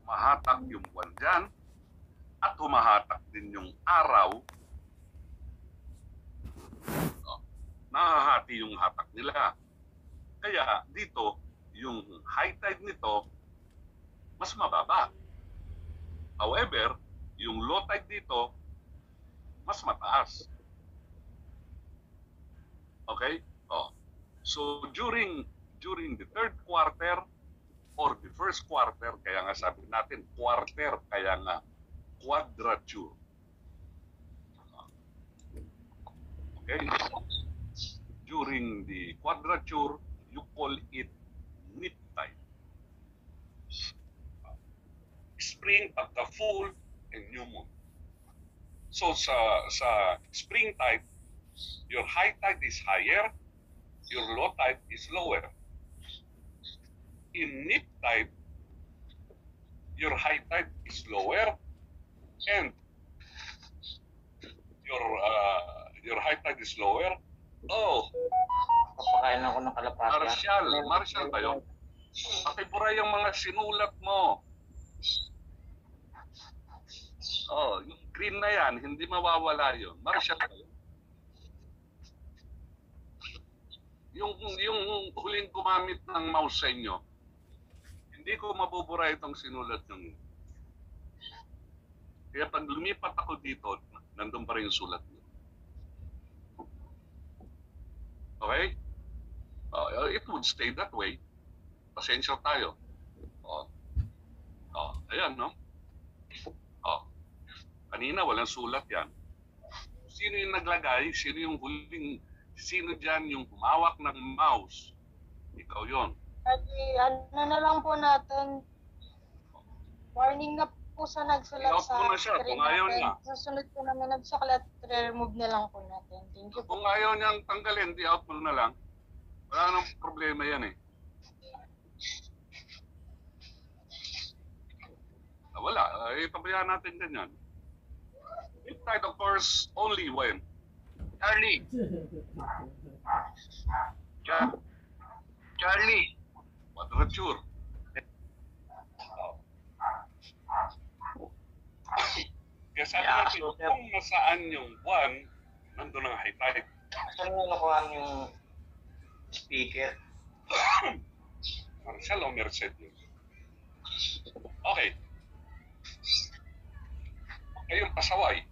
Mahatak yung buwan dyan at humahatak din yung araw. Nahahati yung hatak nila. Kaya dito, yung high tide nito, mas mababa. However, yung low tide dito, mas mataas. Okay? Oh. So during the third quarter or the first quarter, kaya nga sabi natin quarter, kaya nga quadrature. Okay? During the quadrature, you call it nip tide. Spring pagka full and new moon. So sa spring tide, your high tide is higher, your low tide is lower. In nip tide, your high tide is lower and your high tide is lower. Oh, papakain ako ng kalapati. Marshall ba yun? Pakibura yung mga sinulat mo. Oh, yung green na yan, hindi mawawala yun. Marshall ba yun? Yung huling gumamit ng mouse sa inyo, hindi ko mabubura itong sinulat nyo. Kaya pag lumipat ako dito, nandun pa rin yung sulat nyo. Okay? It would stay that way. Pasensya tayo. Ayan, no? Kanina, walang sulat yan. Sino yung naglagay? Sino yung huling? Sino dyan yung humawak ng mouse? Ikaw yon. Ano na lang po natin. Warning na po sa nagsulat sa screen natin. Susunod po namin nagsulat, remove na lang po natin. Thank you po. Kung ayaw niyang tanggalin, di-out mo na lang. Wala nang problema yan eh. Wala. Pabayaan natin ganyan. Nip tide occurs only when? Charlie. Quadrature. Kaya sabi natin, kung nasaan yung buwan, nandun ang high tide. Saan mo nakuha yung speaker? Marshall o Merced yun? Okay. Yung pasaway.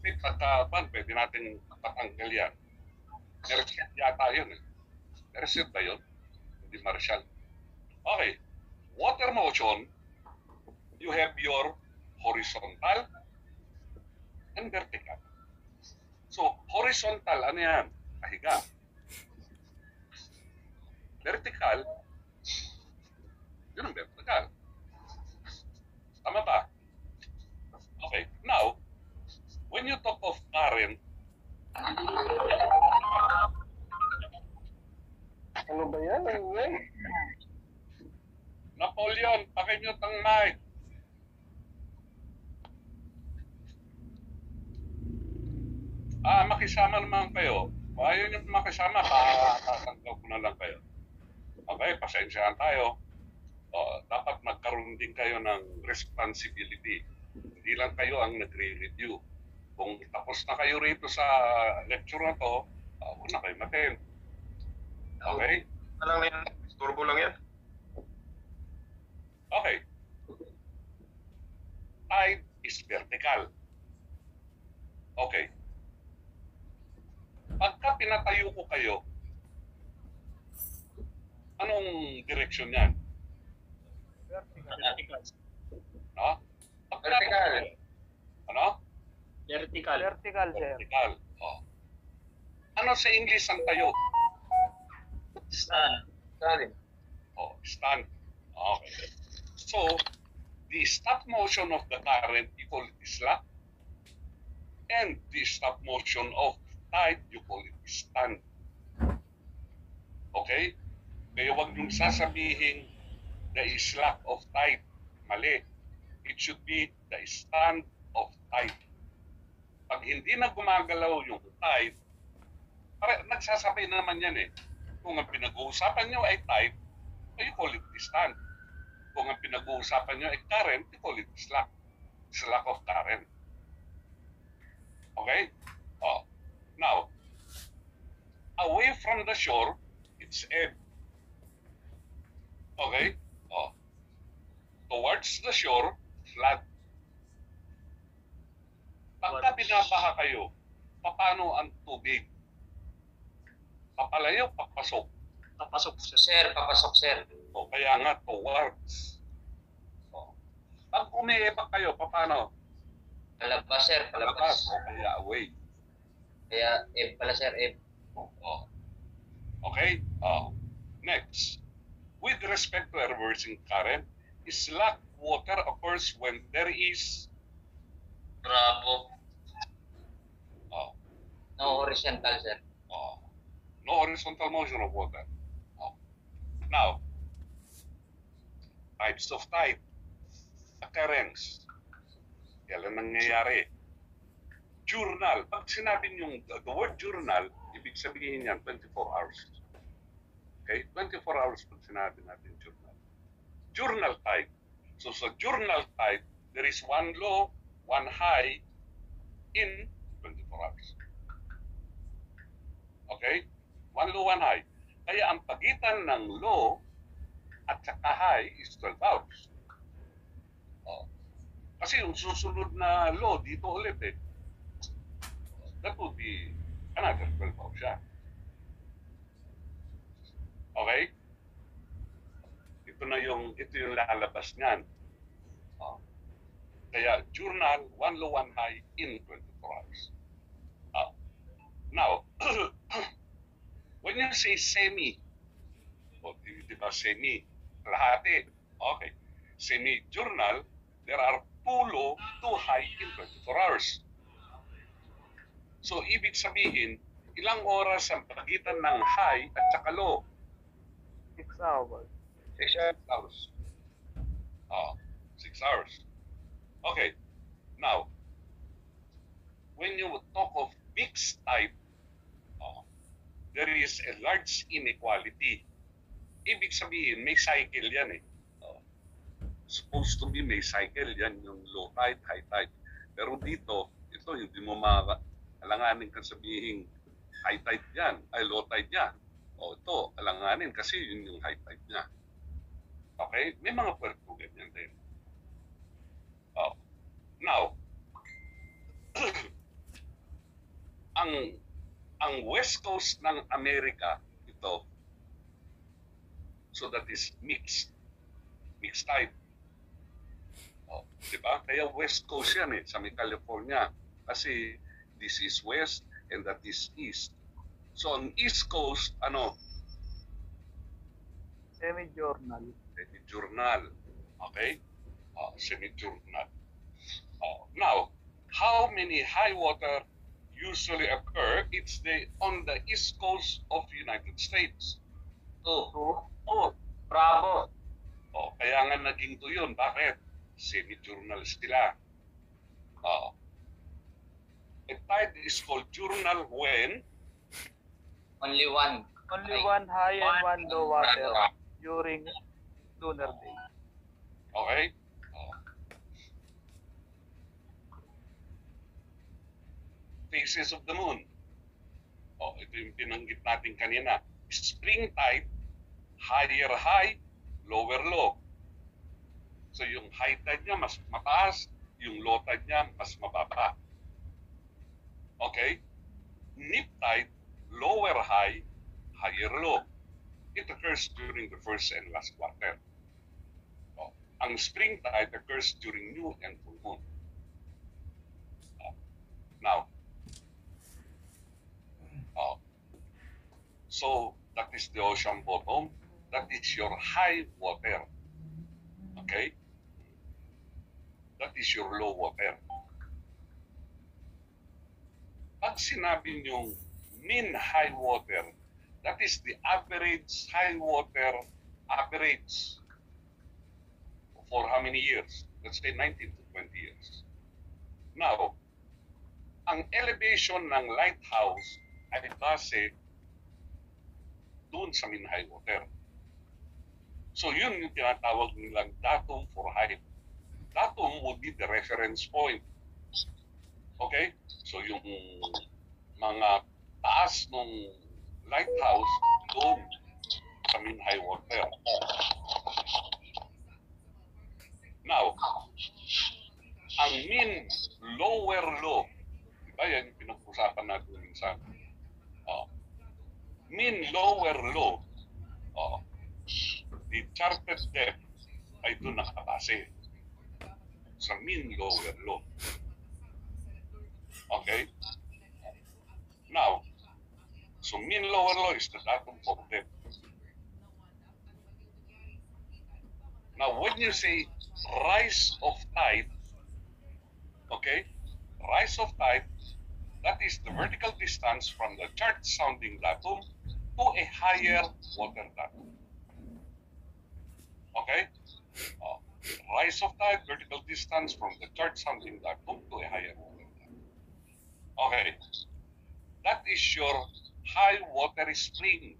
Kasi pagkaban, pwede natin patanggal yan. Merced yata yun eh. Merced ba yun? Hindi Marshall. Okay. Water motion, you have your horizontal and vertical. So, horizontal, ano yan? Kahiga. Vertical, yun ang vertical. Tama ba? Okay. Now, when you talk of current, Ano ba yan? Napoleon, pakimute ang mic. Makisama naman kayo. Kung ayaw nyo makisama, tatanggaw ko na lang kayo. Okay, pasensyahan tayo. Dapat magkaroon din kayo ng responsibility. Hindi lang kayo ang nagre-review. Kung tapos na kayo rito sa lecture na to, huwag na kayo matin. Okay? Alam mo yan, turbo lang yan. Okay. Tide is vertical. Okay. Pagka pinatayo ko kayo, anong direksyon yan? Vertical. No? Vertical. Ano? Vertical. Vertical, sir. Vertical. Ano sa English ang tayo? Stand. Stand. Stand. Okay. So, the stop motion of the current, you call it slack. And the stop motion of tide, you call it stand. Okay? Kaya wag niyong sasabihin the slack of tide. Mali. It should be the stand of tide. Pag hindi na gumagalaw yung tide, nagsasabay naman yan eh. Kung ang pinag-uusapan nyo ay tide, you call it stand. Kung ang pinag-uusapan nyo ay current, you call it slack. Slack of current. Okay? Oh. Now, away from the shore, it's ebb. Okay? Oh. Towards the shore, flood. Pagka binabaha kayo, paano ang tubig? Papalayo, papasok. Papasok, sir. Sir, papasok, sir. O kaya nga, towards. O. Pag umiiba kayo, paano? Palabas, sir. Palabas o kaya away. Kaya, pala, sir, O. Okay? O. Next. With respect to a reversing current, slack water occurs when there is Bravo. o, No horizontal, sir. o, no horizontal motion of water. O. Now, types of tide. Occurrence. Kailan nangyayari? Journal. Pag sinabi yung the word journal, ibig sabihin yan 24 hours. Okay? 24 hours pag sinabi natin journal. Journal tide. So sa journal tide, there is one low, one high in 24 hours. Okay? One low, one high. Kaya ang pagitan ng low at saka high is 12 hours. Oh. Kasi yung susunod na low dito ulit eh. That would be another 12 hours siya. Okay? Ito yung lalabas niyan. Oh. Kaya journal, one low, one high in 24 hours. Now, when you say semi, di ba semi, lahati, okay. Semi-journal, there are two low, two high in 24 hours. So, ibig sabihin, ilang oras ang pagitan ng high at saka low? 6 hours. 6 hours. 6 hours. Okay. Now, when you talk of mixed type, there is a large inequality. Ibig sabihin, may cycle yan eh. Supposed to be may cycle yan, yung low tide, high tide. Pero dito, ito hindi mo alanganin ka sabihin high tide yan, ay low tide yan. O ito, alanganin kasi yun yung high tide niya. Okay? May mga puerto ganyan din. Now, ang west coast ng Amerika, ito, so that is mixed type. Diba? Kaya west coast yan eh, sa may California. Kasi this is west and that is east. So ang east coast, ano? Semi-journal. Semi-journal. Okay? Semi-journal. Now, how many high water usually occur? It's on the east coast of the United States. Oh, bravo. Kaya nga naging to yun. Bakit? Semi-journal sila. A tide is called journal when Only one. Only one high and one low water during lunar day. okay? Phases of the moon. Ito yung binanggit natin kanina. Spring tide, higher high, lower low. So yung high tide niya mas mataas, yung low tide niya mas mababa. Okay? Neap tide, lower high, higher low. It occurs during the first and last quarter. Ang spring tide occurs during new and full moon. Now, so that is the ocean bottom. That is your high water. Okay? That is your low water. Pag sinabi niyong mean high water, that is the average high water average for how many years? Let's say 19 to 20 years. Now, ang elevation ng lighthouse ay base doon sa mean high water. So yun yung tinatawag nilang datum for height. Datum would be the reference point. Okay? So yung mga taas ng lighthouse doon sa mean high water. Now, ang mean lower low, diba yan yung pinag-usapan natin minsan. Mean lower low, the charted depth ay doon nakabase sa mean lower low. Okay? Now, so mean lower low is the datum for depth. Now, when you say rise of tide, okay, rise of tide, that is the vertical distance from the chart sounding datum to a higher water datum. Okay? Rise of tide, vertical distance from the chart sounding datum to a higher water datum. Okay. That is your high water spring.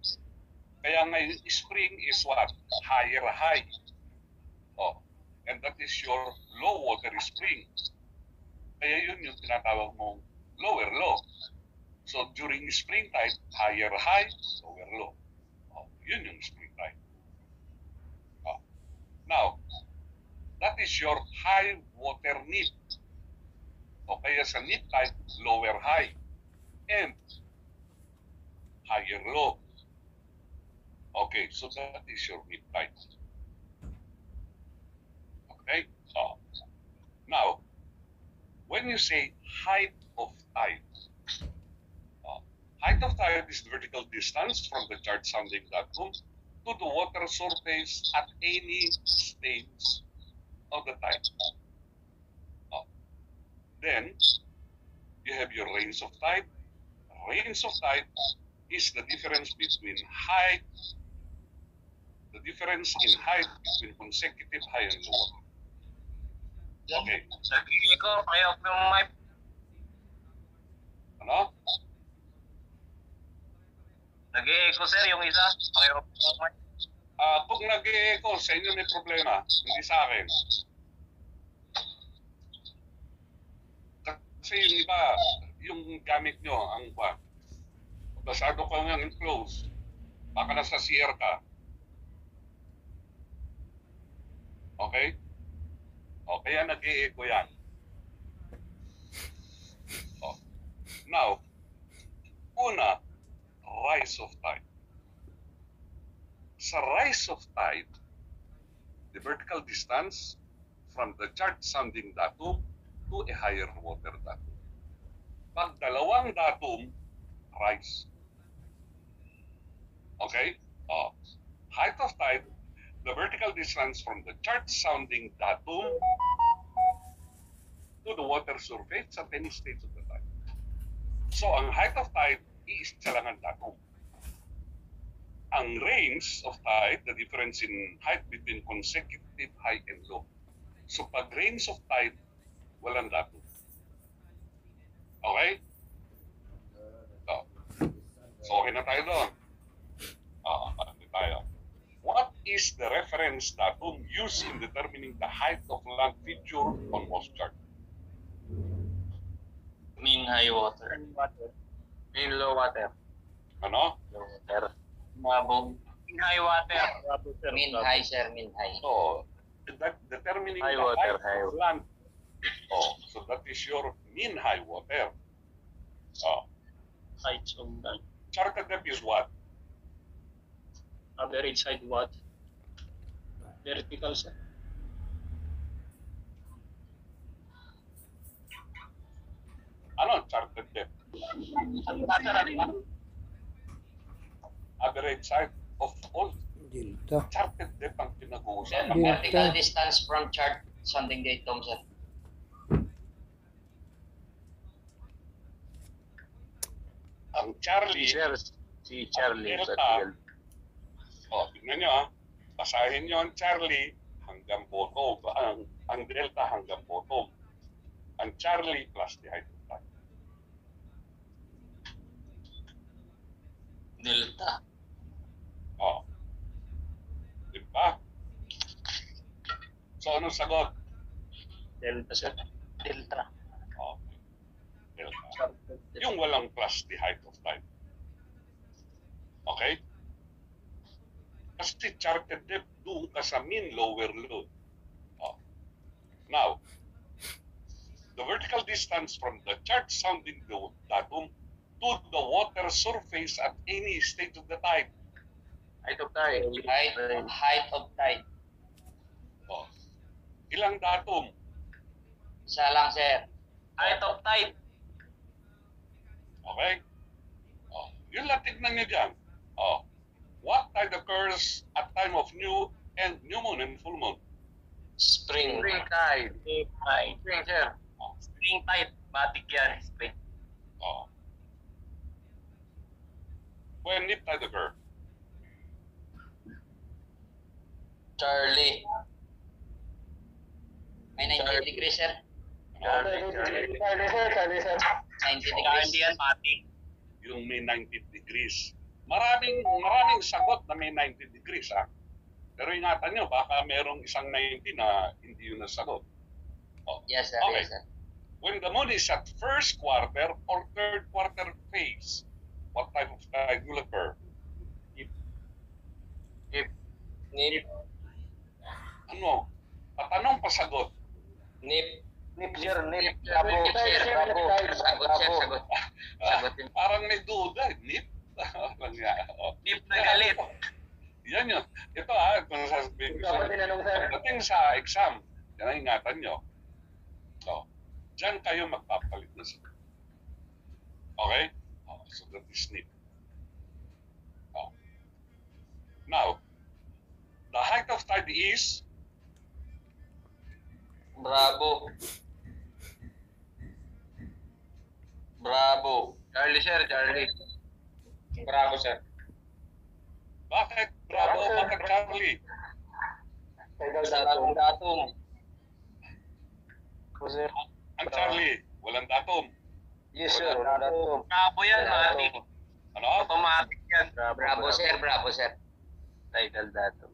Kaya ngayon, spring is what? Higher high. And that is your low water spring. Kaya yun yung tinatawag mong lower low. So during spring tide, higher high, lower low. Yun yung spring tide. Now, that is your high water need. O kaya sa need tide, lower high and higher low. Okay, so that is your mid tide. Okay? Now, when you say height of tide, height of tide is the vertical distance from the chart sounding datum to the water surface at any stage of the tide. Then, you have your range of tide. Range of tide is the difference between height, the difference in height between consecutive high and low. Okay. Sabihin ko, kaya yung may... Ano? Nag-i-echo sir yung isa. Kaya Kung nag-e-echo, sa inyo may problema, hindi sa akin. Kasi yung iba, yung gamit nyo, ang basado ko nga enclosed, baka nasa CR ka. Okay? Kaya nag-e-echo yan. Now, una, rise of tide. Sa rise of tide, the vertical distance from the chart sounding datum to a higher water datum. Pag dalawang datum, rise. Okay? Height of tide, the vertical distance from the chart sounding datum to the water surface at any stage of the tide. So, ang height of tide, iisa lang ang datum. Ang range of tide, the difference in height between consecutive high and low. So, pag range of tide, walang datum. Okay? So, okay na tayo doon. Ano tayo? What is the reference datum used in determining the height of land feature on most charts? mean high water. Mean low water. Ano? Low water. Mabog. Mean high water. Mean high, sir, mean high. So, that determining High the water, height high of land. So that is your mean high water. Heights of land. Charted depth is what? Average height what? Vertical, sir. Ano charted depth? Average height of all. Delta. Charted depth ang Sir, pinag-uusapan. vertical distance from chart sounding datum, sir. Ang Charlie, Si Charlie Delta. sa field. Tingnan nyo basahin nyo ang Charlie hanggang bottom, ang Delta hanggang bottom. Ang Charlie plus the height of tide. Delta. Diba? So, anong sagot? Delta, sir. Delta. Okay. Delta. Yung walang plus the height of tide. Okay? Kasi charted depth, doon ka sa mean lower load. Oh. Now, the vertical distance from the chart sounding datum to the water surface at any stage of the tide. Height of tide. Height of tide. Oh. Ilang datum? Isa lang, sir. Height of tide. Okay? Oh. Yun lang tignan nyo dyan. Oh. What tide occurs at time of new moon and full moon? Spring. Spring tide. Spring, sir. Oh. Spring tide. Matik yan. Spring. Oh. When neap tide occur? Charlie. May 90 degrees, sir. Charlie, 90 Hindi degrees. yan, matik. Yung may 90 degrees. Maraming sagot na may 90 degrees, ha? Pero ingatan nyo, baka merong isang 90 na hindi yun nasagot. Oh. Yes, sir. Okay. Yes, sir. When the moon is at first quarter or third quarter phase, what type of tide will occur? Nip. Ano? Patanong pasagot. Nip. Nip, sir. Nip. Bravo, sir. Bravo. Sagot, sir. Sagot. Sagot yun. Parang may duda. Nip? Walang nga. Oh. Nip na galit. Yan yun. Ito kung sasabihin ko sa pagdating sa exam, yan ang ingatan nyo. So, dyan kayo magpapalit na sa. Okay? Oh, so that is nip. Oh. Now, the height of tide is Bravo. Bravo. Charlie, sir. Charlie. Bravo, sir. bakit? Bravo, bakit Charlie? Walang datum. Sir. Ang Charlie, walang datum. Yes, sir. Walang datum. Bravo yan, matik. Ano? Automatic yan. Bravo, sir. Bravo, sir. Tidal datum.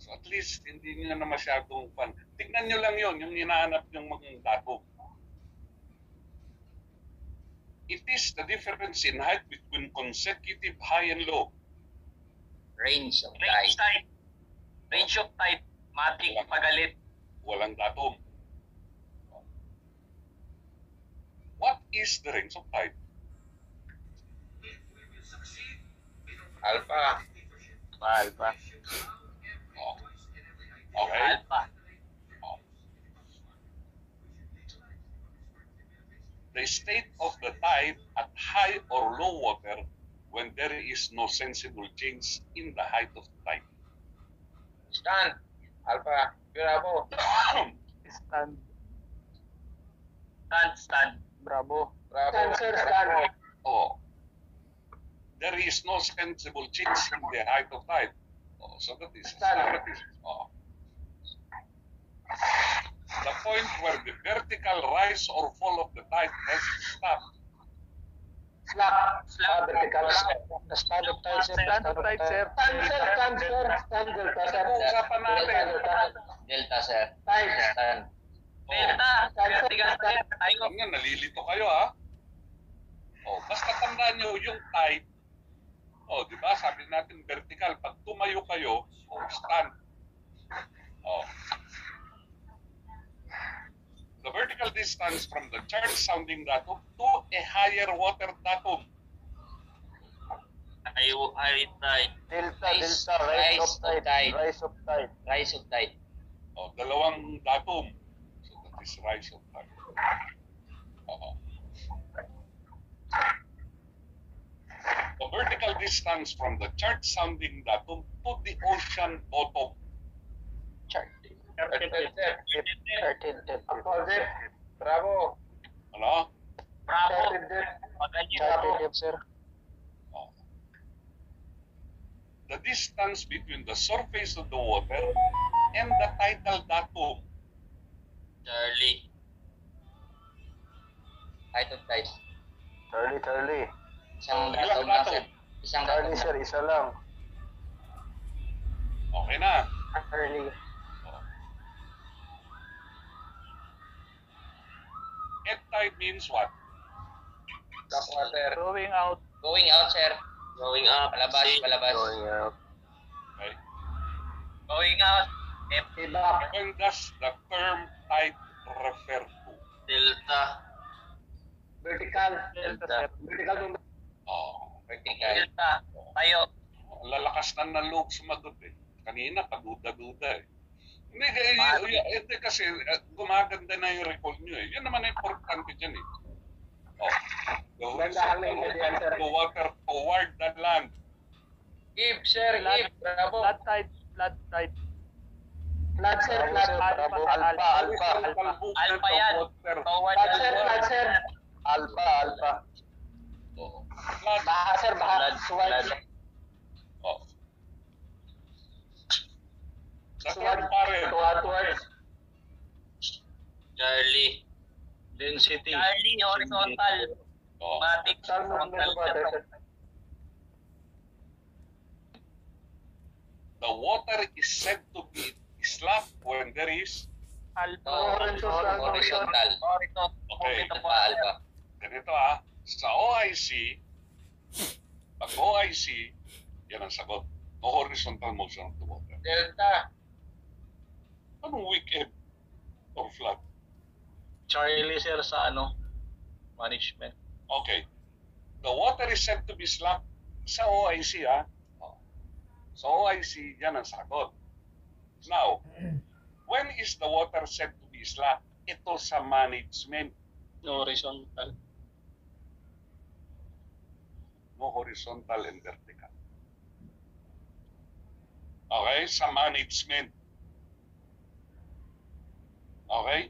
So at least hindi nyo na masyadong pan. Tignan nyo lang yun, yung hinahanap yung mga datum. It is the difference in height between consecutive high and low. Range of Range tide. tide. Range of tide. Matik, magalit. Walang datum. What is the range of tide? Alpha. Alpha. Oh. Okay? Alpha. Oh. The state of the tide at high or low water when there is no sensible change in the height of the tide. Stand. Alpha. Bravo. Stand. Stand. Bravo. Bravo. Oh. There is no sensible change in the height of tide. Oh, so that is oh. The point where the vertical rise or fall of the tide has stopped. Slap. Vertical. Stand of tide, sir. Stand of tide, sir. Pag-uusapan natin. Delta, sir. Stand. Delta. Vertical tide. Tayo. Nga, nalilito kayo, ha? Oh, basta tandaan nyo yung tide. Oh, di ba? Sabi natin vertical. Pag tumayo kayo, oh, stand. Oh. The vertical distance from the chart sounding datum to a higher water datum. High tide. Delta. Rise of tide. Rise of tide. Rise of tide. Oh, dalawang datum. So that is rise of tide. Oh. The vertical distance from the chart sounding datum to the ocean bottom. Chart. 13. Bravo. Ano? Bravo. Maganyan. sir. Oh. The distance between the surface of the water and the tidal datum. Charlie. Height of tide. Charlie. Isang Ilang datum lang, datum? sir. Isang datum lang. Isa lang. Okay na. Charlie. Oh. Ebb tide means what? Black water. Going out. Going out, sir. Going up. Palabas, palabas. Going up. Okay. Going out. Ibak. When does the term tide refer to? Delta. Vertical. Delta, sir. Vertical nung Oh, Vertical. Delta. Tayo. lalakas na loob sumagot eh. Kanina, paduda-duda eh. Hindi, hindi kasi gumaganda na yung recall nyo eh. Yan naman ang importante dyan eh. Oh. The Gandahan na yung ganyan, sir. to water toward the land. Give, sir. Give. Bravo. Flood tide. Flood tide. flat, sir. Flat. Alpha, Alpha. Alpha. Alpha yan. Water. Forward. Flat, sir. Flat, sir. Alpha. Alpha. Oh. Flood. Baha, sir. Baha. Suwad. Oh. The third current. Towards. Charlie. Density. Charlie, horizontal. Oh. Matic, Saan mo horizontal. The water is said to be slack when there is Alpha. Horizontal. Horizontal. Okay. Ito po, alpha. ganito sa OIC, pag OIC, yan ang sagot. No horizontal motion of the water. Delta. Anong weekend or flood? Charlie, sir, sa management. Okay. The water is said to be slack sa OIC, ha? Oh. Sa OIC, yan ang sagot. Now, when is the water said to be slack? Ito sa management. Horizontal. No horizontal and vertical. Okay? Sa management. Okay?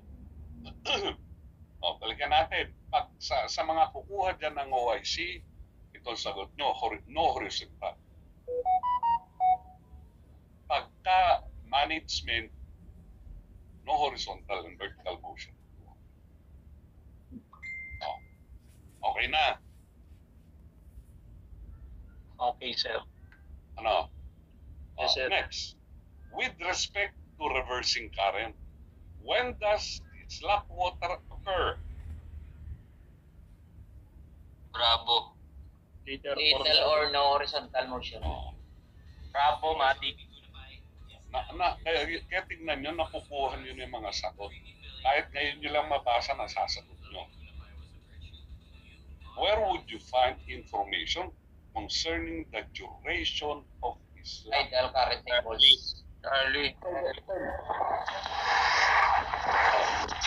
O, balikan natin. Pag sa mga kukuha dyan ng OIC, ito ang sagot nyo, no horizontal. Pagka management, no horizontal and vertical motion. O, okay na. Okay, sir. Ano? Yes, sir. Next, with respect to reversing current, when does slack water occur? Bravo. Little Little or no horizontal motion. Oh. Bravo, Matic. Kaya tignan nyo, nakukuha nyo yung mga sagot. Kahit ngayon nyo lang mabasa, nasasagot nyo. Where would you find information concerning the duration of slack? Tidal current tables. Charlie.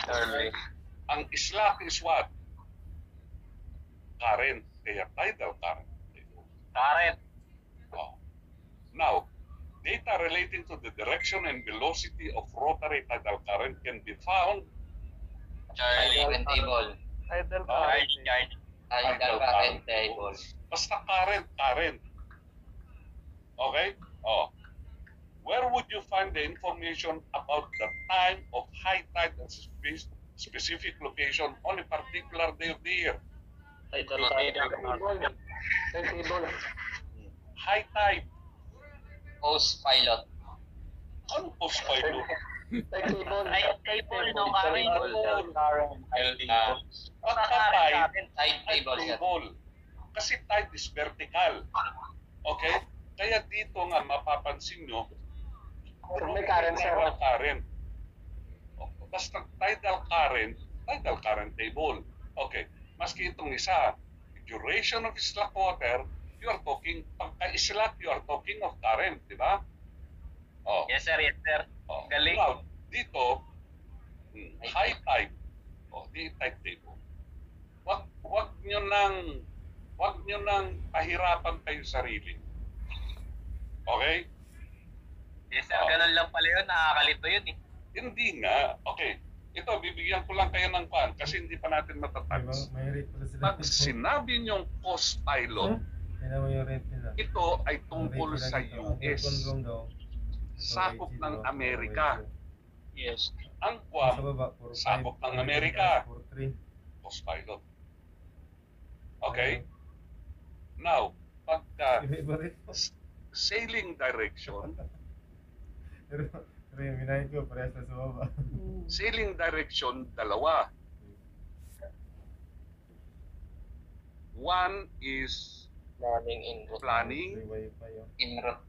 Charlie. Ang slack is what? Current. Kaya tidal current. Current. Oh. Now, data relating to the direction and velocity of rotary tidal current can be found Charlie current table. Tidal Oh. current. Tidal current table. Basta current. Okay? Oh. Where would you find the information about the time of high tide at specific location on a particular day of the year? Tidal current. Table. High tide. Post pilot. Ano post-pilot? Table. Table, no current. Pagka-tide, Tide table, sir. table. Kasi tide is vertical. Okay? Kaya dito nga mapapansin nyo, May current, sir. tidal current. Basta tidal current table. Okay. Maski itong isa, duration of slack water, you are talking, pagka-slack, you are talking of current, di ba? Oh. Yes, sir. Yes, sir. Oh. Galing. Now, dito, high tide. Oh, di tide table. Wag nyo nang pahirapan kayo sarili. Okay? Yes, sir. Ganun lang pala yun. Nakakalito yun eh. Hindi nga. Okay. Ito, bibigyan ko lang kayo ng pan kasi hindi pa natin matatapos. May rate pala sila. Pag sinabi niyong post pilot, Kailan mo yung rate nila? ito ay tungkol Ang rate sa nila dito, ang US. aircon room daw. Sakop ng Amerika. Yes. Ang Sa Guam, baba, 4-5. sakop ng Amerika. 4-3. Post pilot. Okay? Now, pagka Iba rate po. sailing direction, Pero yung minahin ko, parehas na sa baba. sailing direction, dalawa. One is Planning in route. planning, Free wifi, oh. In route.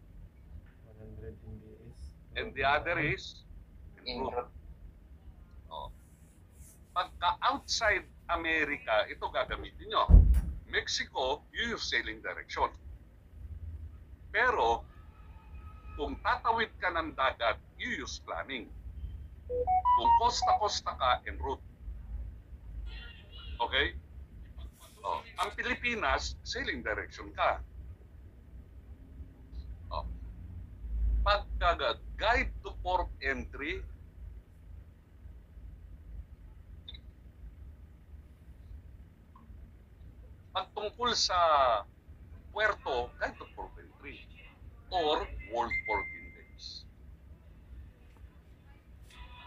100 Mbps. and the other is In route. Oh. Pagka outside America, ito gagamitin nyo. Mexico, you use sailing direction. Pero, kung tatawid ka ng dagat, you use planning. Kung costa-costa ka, en route. Okay? Oh. Ang Pilipinas, sailing direction ka. Oh. Pagka guide to port entry, pagtungkol sa puerto, guide to port entry or World Port Index.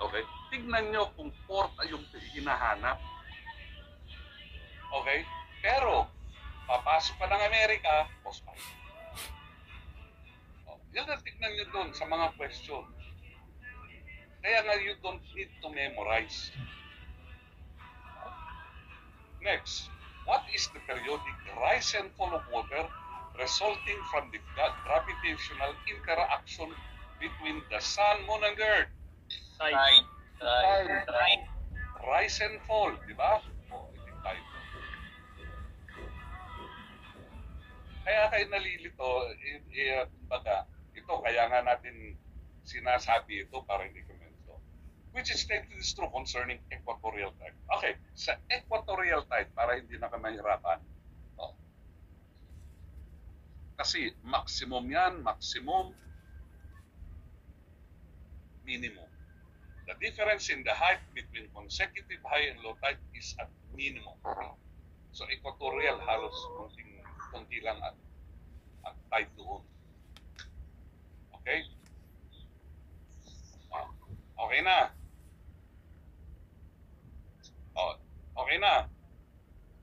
Okay? Tignan nyo kung port ay yung hinahanap. Okay? Pero, papasok pa ng Amerika, postpone. Oh, yan ang tignan nyo doon sa mga question. Kaya nga you don't need to memorize. Next, what is the periodic rise and fall of water resulting from the gravitational interaction between the sun, moon, and earth? Side. Right. Rise and fall, di ba? O, hindi tayo. Kaya kayo nalilito, kumbaga, ito, kaya nga natin sinasabi ito para hindi kami ito. Which is stated is true concerning equatorial tide. Okay, sa equatorial tide, para hindi na kami mahirapan, oh. Kasi maximum yan, maximum, minimum. The difference in the height between consecutive high and low tide is at minimum. So equatorial halos konti lang at tide doon. Okay? Oh, okay na. Oh, okay na.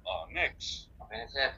Oh, next. Okay na, sir.